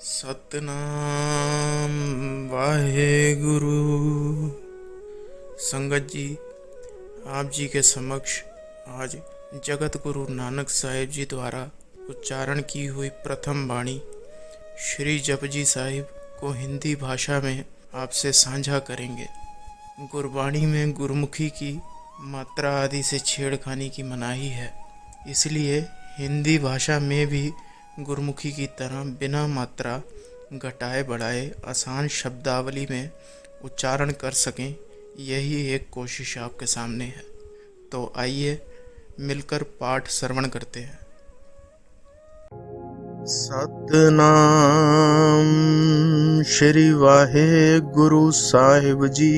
सतनाम वाहेगुरु। संगत जी, आप जी के समक्ष आज जगत गुरु नानक साहिब जी द्वारा उच्चारण की हुई प्रथम वाणी श्री जपजी साहिब को हिंदी भाषा में आपसे साझा करेंगे। गुरबाणी में गुरमुखी की मात्रा आदि से छेड़खानी की मनाही है, इसलिए हिंदी भाषा में भी गुरमुखी की तरह बिना मात्रा घटाए बढ़ाए आसान शब्दावली में उच्चारण कर सकें, यही एक कोशिश आपके सामने है। तो आइए मिलकर पाठ श्रवण करते हैं। सतनाम श्री वाहेगुरु साहिब जी।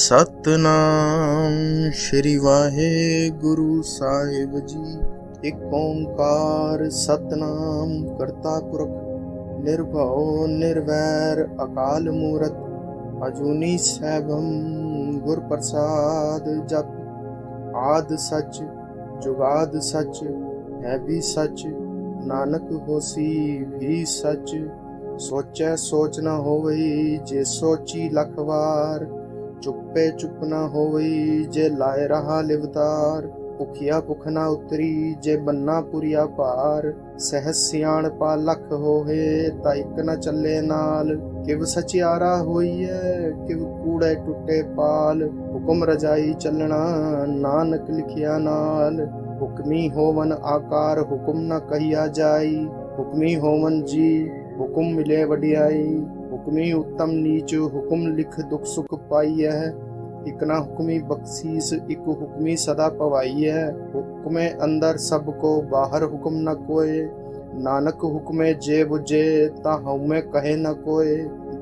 सतनाम श्री वाहेगुरु साहिब जी। एक ओंकार सतनाम करता पुरख निर्भव निर्वैर अकाल मूरत अजूनी सैभम गुर प्रसाद जप। आद सच जुगाद सच है भी सच नानक होसी भी सच। सोचै सोच न होवई जे सोची लख वार। चुप्पे चुप न होवई जे लाए रहा लिवतार। भुखिया भुख ना उतरी जे बन्ना पुरिया पार। सहस सियाण पा लख होहे ता इक न चले नाल। किव सचियारा होइए किव कूड़े टुटे पाल। हुक्म रजाई चलना नानक लिखिया नाल। हुक्मी होवन आकार हुक्म न कहिया जाई। हुक्मी होवन जी हुक्म मिले वडियाई। हुक्मी उत्तम नीच हुक्म लिख दुख सुख पाई है। इक ना हुक्मी बख्शीस इक हुक्मी सदा पवाई है। हुक्मे अंदर सबको बाहर हुक्म न कोय। नानक हुक्मे जे बुझे ता हउमे कहे न कोय।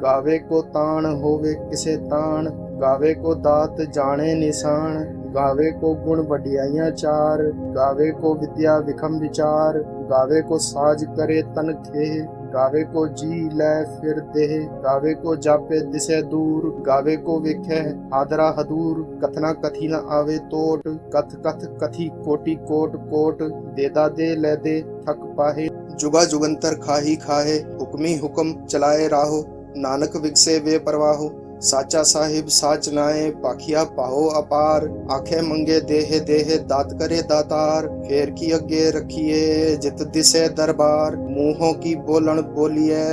गावे को ताण होवे किसे ताण। गावे को दात जाने निशान। गावे को गुण बढ़ियाइयां चार। गावे को विद्या विखम विचार। गावे को साज करे तन थे। गावे को जी लै फिर देह। गावे को जापे दिसे दूर। गावे को वेखे आदरा हदूर। कथना कथी न आवे तोट। कथ कथ कथी कोटि कोट कोट। देदा दे ले दे थक पाहे। जुगा जुगंतर खाही खाहे। हुक्मी हुक्म चलाए राहो नानक विगसे वे परवाहो। साचा साहिब साच नाए पाखिया पाहो अपार। आखे मंगे देह देह दात करे दातार। फेर की अगे रखिए जित दिसे दरबार। मुंहों की बोलन बोलिए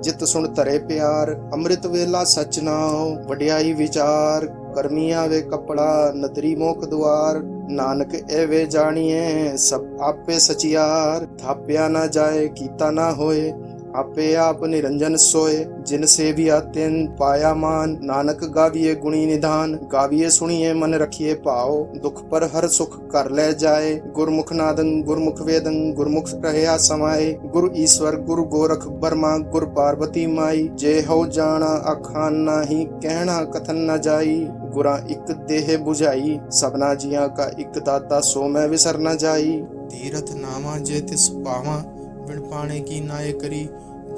जित सुन तरे प्यार। अमृत वेला सच नाओ वड्याई विचार। कर्मी आवे कपड़ा नदरी मोख द्वार। नानक एवे जानिए सब आपे सचियार। थाप्या ना जाए कीता ना होए आपे आप निरंजन सोए। जिन से भी आतेन पाया मान। नानक गाविये गुणी निधान। गाविये सुनिए मन रखिए पाओ। दुख पर हर सुख कर ले जाए। गुरमुख नादन गुरमुख वेदन गुरमुख रहया समाये। गुरु ईश्वर गुरु गोरख बर्मा गुरु पार्वती माई। जे हो जाना अखान नाही कहना कथन न जाई। गुरा इक देह बुझाई सबना जिया का इक दाता सो मैं विसर न जाई। तीरथ नामा जे तिस पावा बिन पाने की नाय करी।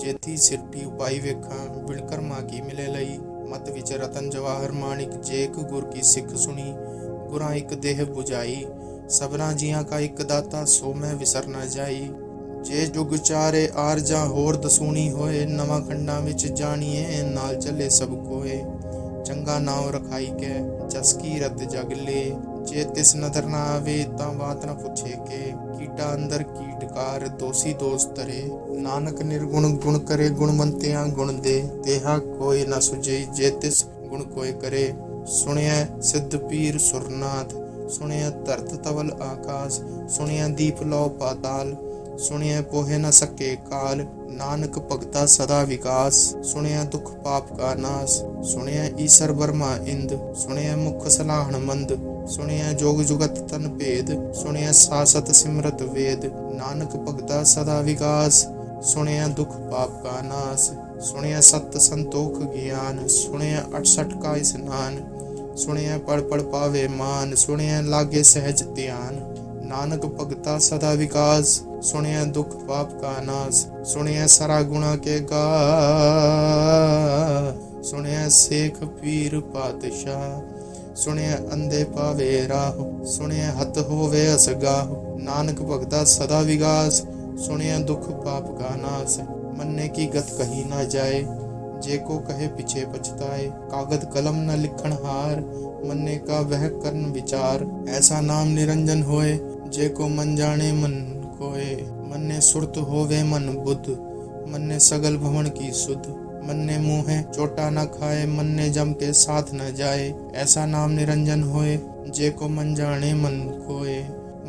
जेती सिरटी उपाई वेखा बिन कर्मा की मिले लई। मत विच रतन जवाहर माणिक जेक गुर की सिख सुनी। गुरा इक देह बुझाई सबना जिया का इक दाता सो मैं विसर न जाई। जे जुग चारे आरजा होर दसूनी होए। नवा खंडा विच जानिए नाल चले सब कोए। चंगा नाव रखाई के जस की रत जग ले। जे तिस नदर ना आवे ता बात न पुछे के। कीटा अंदर कीटकार दोषी दोष तरे। नानक निर्गुण गुण करे गुणवंतियां गुण दे। तेहा कोई न सुझे जे तिस गुण कोय करे। सुनिया सिद्ध पीर सुरनाथ सुनिया धरत तवल आकाश। सुनिया दीप लौ पाताल सुनिया पोहे न सके काल। नानक भगता सदा विकास सुनिया दुख पाप का नाश। सुनिया ईसर वर्मा इंद सुनिया मुख सलाहन मंद। सुनिया जोग जुगत तन भेद सुनिया सासत सिमरत वेद। नानक भगता सदा विकास सुनिया दुख पाप का नाश। सुनिया सत्य संतोख ज्ञान सुनिया 68 का स्नान। सुनिया पढ़ पढ़ पावे मान सुनिया लागे सहज ध्यान। नानक भगता सदा विकास सुनिया दुख पाप का नाश। सुनिया सरा गुणा के गा सुनिया शेख पीर पातशाह। सुनिया अंधे पावे राह सुनिया हत होवे असगाह। नानक भगता सदा विकास सुनिया दुख पाप का नाश। मन्ने की गत कही ना जाए, जे को कहे पीछे पछताए। कागद कलम न लिखण हार, मन्ने का वह करन विचार। ऐसा नाम निरंजन होए, जे को मन जाने मन कोय। मन्ने सुरत होवे मन बुद्ध, मन्ने सगल भवन की सुध। मन्ने मुँहे चोटा न खाए, मन्ने जम के साथ न जाए। ऐसा नाम निरंजन होए, जे को मन जाने मन कोय।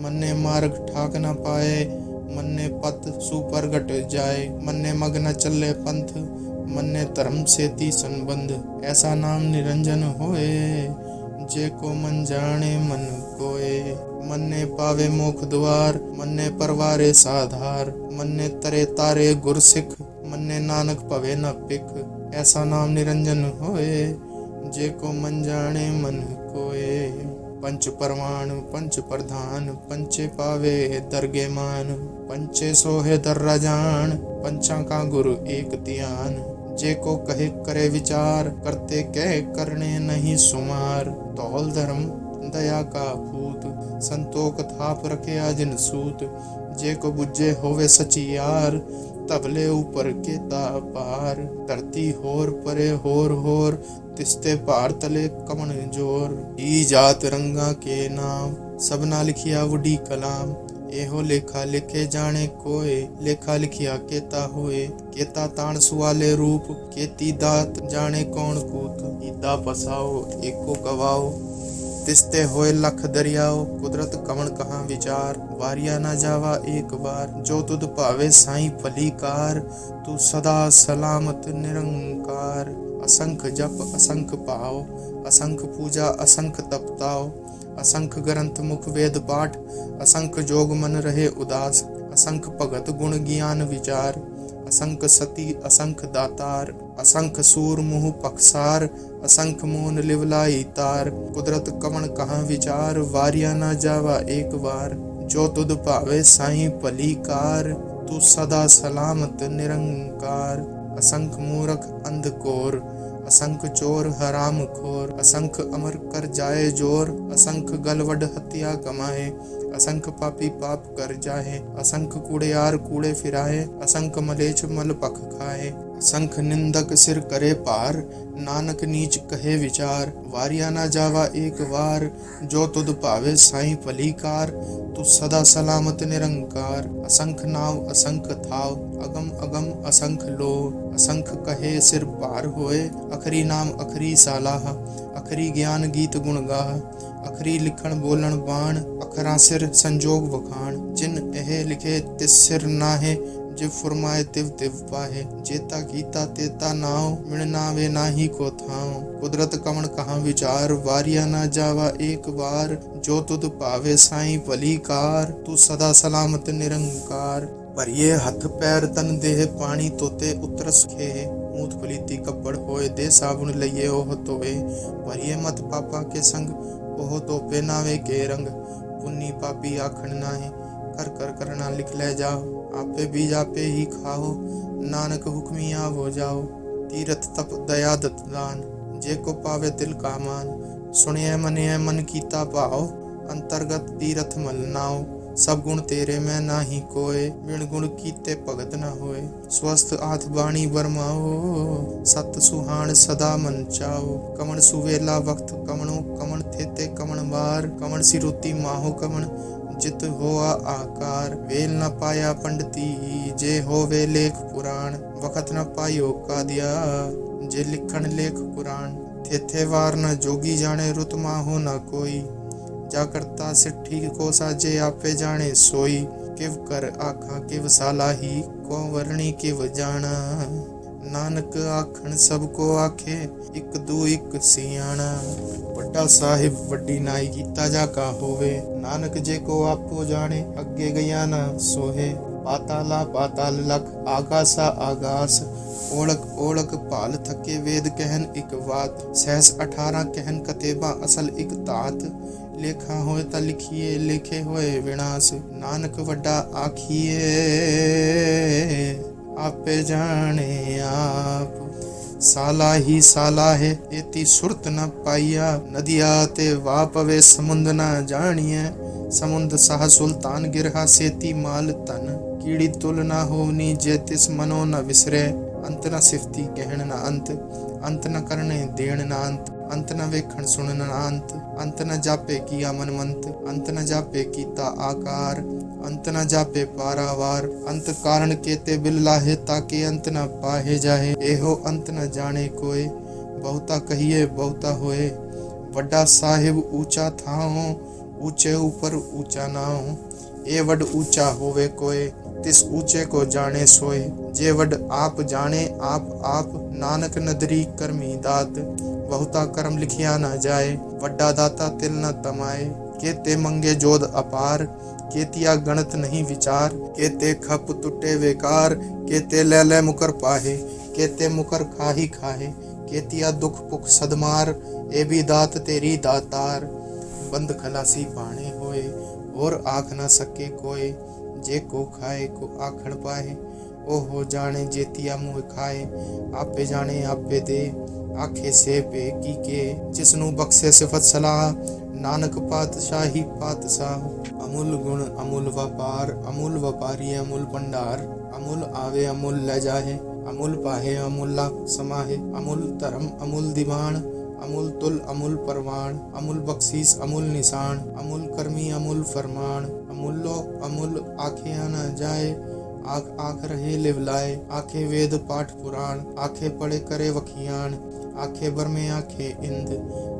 मन्ने मार्ग ठाक न पाए, मन्ने पथ सुपरगट जाए। मन्ने मग न चले पंथ, मन्ने धर्म सेती संबंध। ऐसा नाम निरंजन होए, जे को मन जाने मन कोय। मन्ने पावे मोख द्वार, मन्ने परवारे साधार। मन्ने तरे तारे गुरसिख, मन्ने नानक पवे न पिख। ऐसा नाम निरंजन होए, जे को मन जाने मन कोय। पंच परमाण पंच प्रधान, पंचे पावे दरगे मान। पंचे सोहे दर्रा जान, पंचा का गुरु एक ध्यान। जे को कहे करे विचार, करते कह करने नहीं सुमार। तौल धर्म दया का पूत, संतोख थाप रखे आजिन सूत। जे को बुझे होवे सचियार, तबले ऊपर के पार। धरती होर परे होर होर, तिस्ते पार तले कमन जोर। ई जात रंगा के नाम, सबना लिखिया वुडी कलाम। एहो लेखा लिखे जाने कोय, लेखा लिखिया केता होए। केता ताण सुवाले रूप, केती दात जाने कौन कूत। ईदा पसाओ एको गवाओ, तिस्ते होए लख दरियाओ। कुदरत कमन कहाँ विचार, वारिया ना जावा एक बार। जो तुद पावे साईं फलीकार, तू सदा सलामत निरंकार। असंख जप असंख पाओ, असंख पूजा असंख तपताओ। असंख ग्रंथ मुख वेद पाठ, असंख जोग मन रहे उदास। असंख भगत गुण ज्ञान विचार, असंख सती असंख दातार। असंख सूर मुँह पखसार, असंख मून लिवलाई तार। कुदरत कमन कहाँ विचार, वारिया ना जावा एक बार। जो तुद पावे साईं भलीकार, तू सदा सलामत निरंकार। असंख मूर्ख अंधकोर, असंख चोर हराम खोर। असंख अमर कर जाए जोर, असंख गलवड हत्या कमाए। असंख पापी पाप कर जाए, असंख कूड़ेयार कूड़े फिराए। असंख मलेच्छ मल पख खाए, असंख निंदक सिर करे पार। नानक नीच कहे विचार, वारिया ना जावा एक बार। जो तुद पावे साईं भलीकार, तू सदा सलामत निरंकार। असंख नाव असंख थाव, अगम अगम असंख लो। असंख कहे सिर पार होए, अखरी नाम अखरी सालाह। अखरी ज्ञान गीत गुण गाह, अखरी लिखण बोलण बाण। अखरा सिर संजोग वखाण, जिन एहे लिखे तिस सिर नाहे। जिव फुरमाए तिव तिव पाहे, जेता कीता तेता नाव। मिण नावे नाही को थाव, कुदरत कमन कहाँ विचार। वारिया ना जावा एक बार, जो तुद पावे साईं भलीकार। तू सदा सलामत निरंकार। भरिए हथ पैर तन देह, पानी तोते उतरस खेह। मूत फलीती कपड़ होए, दे साबुन लइए ओह तोए। भरिए मत पापा के संग, ओह तो पहनावे के रंग। पुन्नी पापी आखण नाहे, कर कर करना लिख ले जाओ। आपे बीज आपे ही खाओ, नानक हुक्मी आवो जाओ। तीरथ तप दया दत दान, जे को पावे दिल का मान। सुनिए मनिए मन कीता पाओ, अंतर्गत तीरथ मल नाओ। सब गुण तेरे में नाही कोय, बिन गुण कीते भगत न होए। स्वस्थ आथ बाणी बरमाओ, सत सुहान सदा मन चाओ। कमन सुवेला वक्त कमणो, कमन थेते कमन बार। कमन सिरुती माहो कमन, जित होआ आकार। वेल न पाया पंडिती, जे होवे लेख पुराण। वखत न पायो कादिया, जे लिखण लेख पुराण। थे वार न जोगी जाने, रुत माहो न कोई। जा करता सिट्ठी को साजे, आपे जाने सोई। किव कर आखा किव सालाही, को वर्णी किव जाना। नानक आखन सबको आखे, इक दू इक सियाणा। वड्डा साहिब वड्डी नाई, कीता जा का होवे। नानक जे को आपो जाने, अगे गया ना सोहे। पाताला पाताल लख, आगासा आगास। ओळख ओळख भाल थके, वेद कहन इक बात। सहस 18 कहन कतेबा, असल इक तात। लेखा होए ता लिखिए, लेखे होए विनाश। नानक वड्डा आखिए, आपे जाने आप। साला ही साला है, एती सुरत न पाइया। नदिया ते वापवे समुंद न जानिए। समुंद साह सुल्तान गिरहा सेती माल तन, कीड़ी तुल ना होवनी जे तिस मनो न विसरे, अंत न सिफती कहण न अंत, अंत न करने देण न अंत, अंत न वेखण सुनन न अंत, अंत न जापे किया मनमंत, अंत न जापे कीता आकार, अंत न जापे पारावार, अंत कारण केते बिल लाहे ताके अंत न पाहे जाहे, एहो अंत न जाने कोय, बहुता कहिए बहुता होए, वड्डा साहिब ऊंचा थाओ, ऊंचे ऊपर ऊंचा नाओ, ए वड ऊंचा होवे कोय, तिस ऊंचे को जाने सोए, जे वड आप जाने आप नानक नदरी करमी दात, बहुता कर्म लिखिया न जाए, वड्डा दाता तिल न तमाए, केते मंगे जोध अपार, केतिया गणत नहीं विचार, केते खप टुटे वेकार, केते ले मुकर पाहे, केते मुकर खाही खाहे, केतिया दुख पुख सदमार, ए भी दात तेरी दातार, बंद खलासी पाने होए, और आख न सके कोय, जे को खाए को आखण पाए, ओहो जाने जेतिया मुँह खाए, आपे जाने आपे दे, आखे से पे की के, जिसनु बख्शे सिफत सलाह, नानक पातशाही पातशाह, अमूल गुण अमूल व्यापार, अमूल व्यापारी अमूल भंडार, अमूल आवे अमूल ले जाहे, अमूल पाहे अमूल लाभ समाहे, अमूल धर्म अमूल दीवान, अमूल तुल अमूल परवान, अमूल बख्शीस अमूल निशान, अमूल कर्मी अमूल फरमान, अमूलो अमूल आखे न जाए, आख आख रहे लिवलाए, आखे वेद पाठ पुराण, आखे पढ़े करे वखियान, आखे बरमे आखे इंद,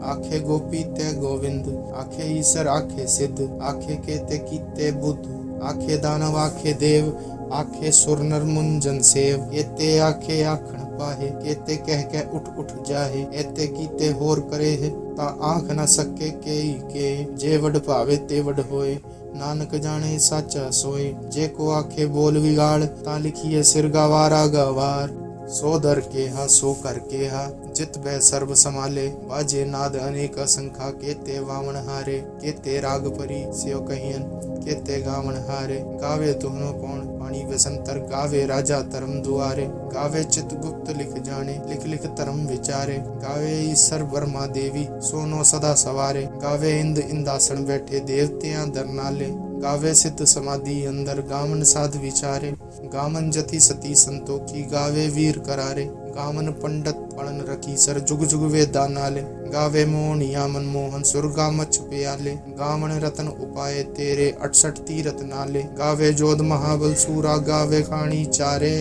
आखे गोपी ते गोविंद, आखे ईसर आखे सिद्ध, आखे केते कीते बुद्ध, आखे दानव आखे देव, आखे सुर नर मुंजन सेव, केते आखे आखण पाहे, केते कह उठ उठ जाहे, एते कीते होर करे है, ता आख न सके के, जे वड भावे ते वड होए, नानक जाने साचा सोए, जे को आखे बोल विगाड़, ता लिखिए सिर गवारा गवार, सो दर के हा सो कर के हा, जित बै सर्व समाले, बाजे नाद अनेक असंखा, केते वामन हारे, केते राग परी स्यो कहियन, केते गावन हारे, गावे तुहनो कौन पानी वसंतर, गावे राजा धर्म दुआरे, गावे चित गुप्त लिख जाने, लिख लिख धर्म विचारे, गावे ईश्वर ब्रह्मा देवी सोनो सदा सवारे, गावे इंद इंदासन बैठे देवतियां दरनाले, गावे सिद्ध समाधि अंदर गावन साध विचारे, गावन जति सती संतोखी, गावे वीर करारे, गावन पंडित पढ़न रखी सर, जुग जुग वेदा नाले, गावे मोहनिया मनमोहन सुरगा मच प्याले, गावन रतन उपाय तेरे 68 तीरथ नाले, गावे जोध महाबल सूरा, गावे खाणी चारे,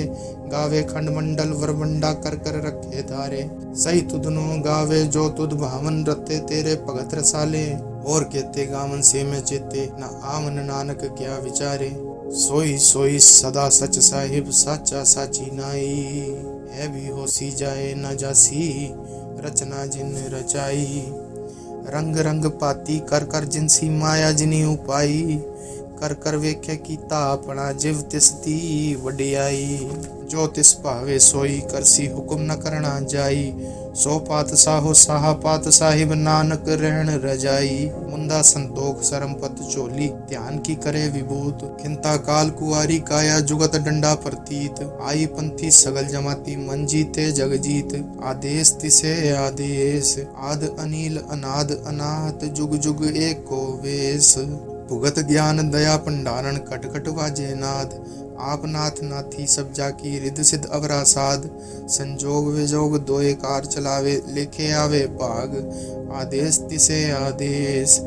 गावे खंड मंडल वरमंडा कर कर रखे धारे, सही तुधनो गावे जो तुध भावन रते तेरे भगत रसाले, और कहते गावन से में चेते, न आमन नानक क्या विचारे, सोई सोई सदा सच साहिब, साचा साची नाई, है भी होसी जाए न जासी, रचना जिन रचाई, रंग रंग पाती कर कर जिनसी माया जिनी उपाई, कर कर वेख्या कीता अपना जिव तिसती वडियाई, जो तिस भावे सोई करसी हुक्म न करना जाई, सो पातशाहो साहा पात साहिब नानक रहन रजाई, मुंदा संतोख सरमपत चोली, ध्यान की करे विभूत, खिंता काल कुआरी काया जुगत डंडा प्रतीत, आई पंथी सगल जमाती मन जीते जग जीत, आदेश तिसे आदेश, आद अनिल अनाद अनाहत, जुग जुग एको वेश, भुगत ज्ञान दया भंडारण खट खट वाजे नाद, आप नाथ नाथी सब जाकी रिद सिद्ध अवरा साध, संजोग विजोग दोए कार चलावे लेखे आवे भाग, आदेश तिसे आदेश,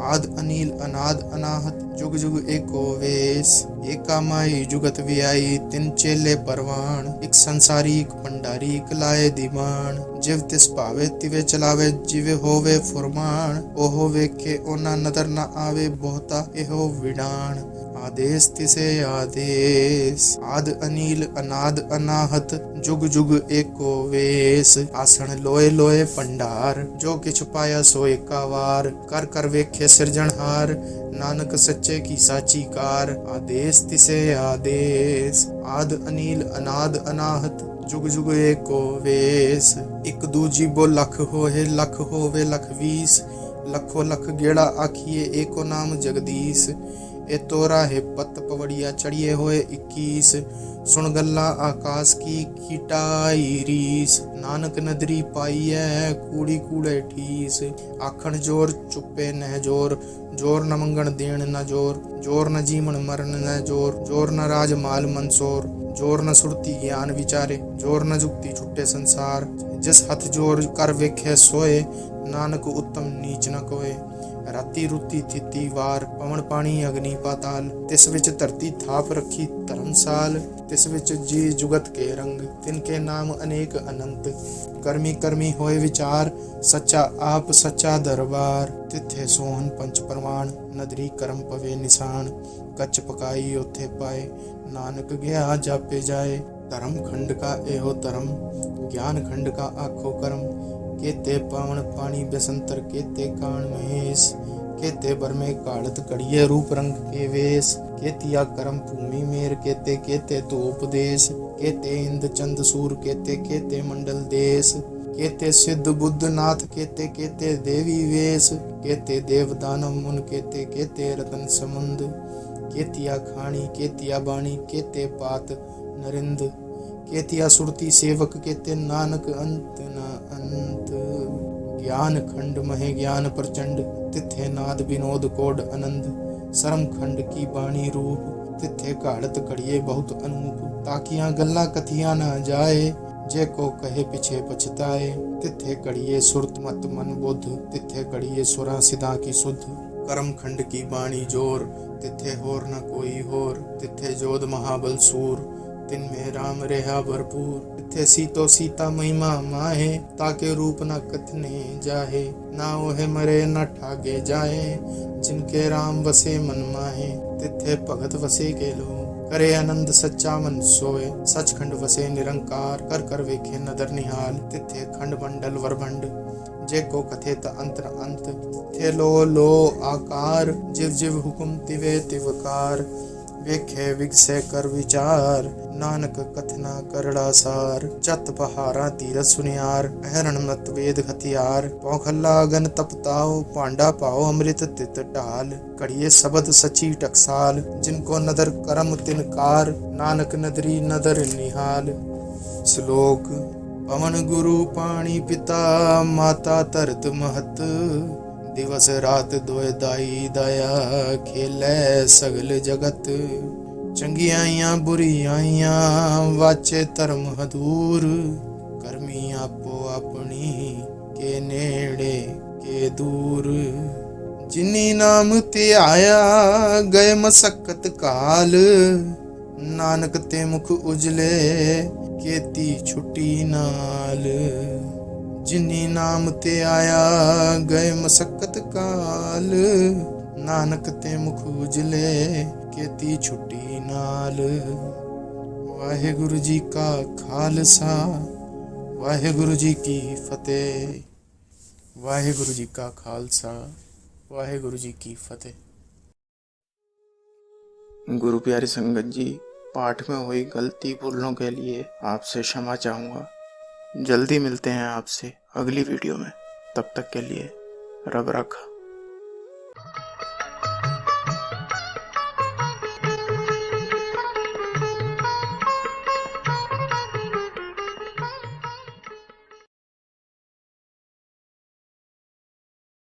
आद अनिल अनाद अनाहत, जुग जुग एको वेश, एका माई जुगत वियाई तिन चेले परवान, एक संसारी एक भंडारी एक लाए दीवान, जिव तिस भावे तिवे चलावे जिवे होवे फुरमान, ओहो वेखे ओना नदर न आवे बहुता एहो विडान, आदेश तिसे आदेश, आद अनिल अनाद अनाहत, जुग जुग एको वेश, आसन लोए लोए भंडार, जो किछ पाया सो एका वार, कर कर वेखे सिरजनहार, नानक सच्चे की साची कार, आदेश तिसे आदेश, आद अनिल अनाद अनाहत, जुग जुग एको वेश, एक दूजी बो लख होए लख होवे लख 20, लखो लख गेड़ा आखिए एको नाम जगदीश, ए तोरा है पत पवड़िया चढ़िए होए 21। सुन गल्ला आकाश की कीटाई रीस, नानक नदरी पाई है कूड़ी कूड़े ठीस। आखण जोर चुप्पे न जोर, जोर न मंगण देण न जोर, जोर न जीवन मरण न जोर, जोर न राज माल मंसोर, जोर न सुरती ज्ञान विचारे, जोर न जुक्ति छुट्टे संसार। जिस हथ जोर कर वेखे सोए, नानक उत्तम नीच न कोए। राती रुती थिती वार, पवन पानी अग्नि पाताल, तिस विच धरती थाप रखी धर्मसाल। तिस विच जी जुगत के रंग, तिनके नाम अनेक अनंत। कर्मी कर्मी होए विचार, सच्चा आप सच्चा दरबार। तिथे सोहन पंच प्रमाण, नदरी कर्म पवे निशान। कच्च पकाई ओथे पाए, नानक गया जापे जाए। धर्म खंड का एहो धर्म, ज्ञान खंड का आखो कर्म। केते पावन पानी बेसंतर, केते कान महेश। केते बर में कालत कड़िए रूप रंग के वेश। केतिया कर्म भूमि मेर, केते केते तो उपदेश। केते इंद चंद सूर, केते केते मंडल देश। केते सिद्ध बुद्ध नाथ, केते केते देवी वेश। केते देव दानव मुन, केते केते रतन समुंद। केतिया खाणी केतिया बाणी, केते पात नरिंद। केतिया सुरती सेवक, केते नानक अंत न अंत। ज्ञान खंड महे ज्ञान प्रचंड, तिथे नाद विनोद कोड आनंद। शर्म खंड की बाणी रूप, तिथे काढ़त कड़िए बहुत अनूप। ताकिया गल्ला कथिया न जाए, जे को कहे पीछे पछताए। तिथे कड़िए सुरत मत मन बुद्ध, तिथे कड़िए सुरा सिदा की सुध। कर्म खंड की बाणी जोर, तिथे होर न कोई होर। तिथे जोध महाबल सूर, तिनमें राम रेहा भरपूर। तिथे सीतो सीता महिमा माहे, ताके रूप न कथने जाहे। ना ओहे मरे न ठागे जाए, जिनके राम वसे मन माहे। तिथे भगत वसे के लो, करे आनंद सच्चा मन सोए। सचखंड वसे निरंकार, कर कर वेखे नदर निहाल। तिथे खंड मंडल वरभंड, जे को कथे त अंतर अंत। थे लो आकार, जिव जिव हुकुम तिवे तिवकार। वेखे विगसे कर विचार, नानक कथना करड़ा सार। चत पहारा तीरथ सुनियार, अहरण मत वेद हथियार। पौखल्ला अगन तपताओ, पांडा पाओ अमृत तित ढाल। कड़िए शबद सची टकसाल, जिनको नदर करम तिनकार। नानक नदरी नदर निहाल। श्लोक। पवन गुरु पानी पिता, माता तरत महत। दिवस रात दोए दाई दाया, खेलै सगल जगत। चंगियाइयां बुरियाइयां, वाचे धर्म हदूर। करमी आपो अपनी, के नेड़े के दूर। जिनी नाम ते आया, गए मसक्कत काल। नानक ते मुख उजले, केती छुट्टी नाल। जिनी नाम ते आया, गए मसक्कत काल। नानक ते मुख उजले, केती छुट्टी नाल। वाहेगुरु जी का खालसा, वाहेगुरु जी की फतेह। वाहेगुरु जी का खालसा, वाहेगुरु जी की फतेह। गुरु प्यारी संगत जी, पाठ में हुई गलती भूलों के लिए आपसे क्षमा चाहूँगा। जल्दी मिलते हैं आपसे अगली वीडियो में। तब तक के लिए रब रखा।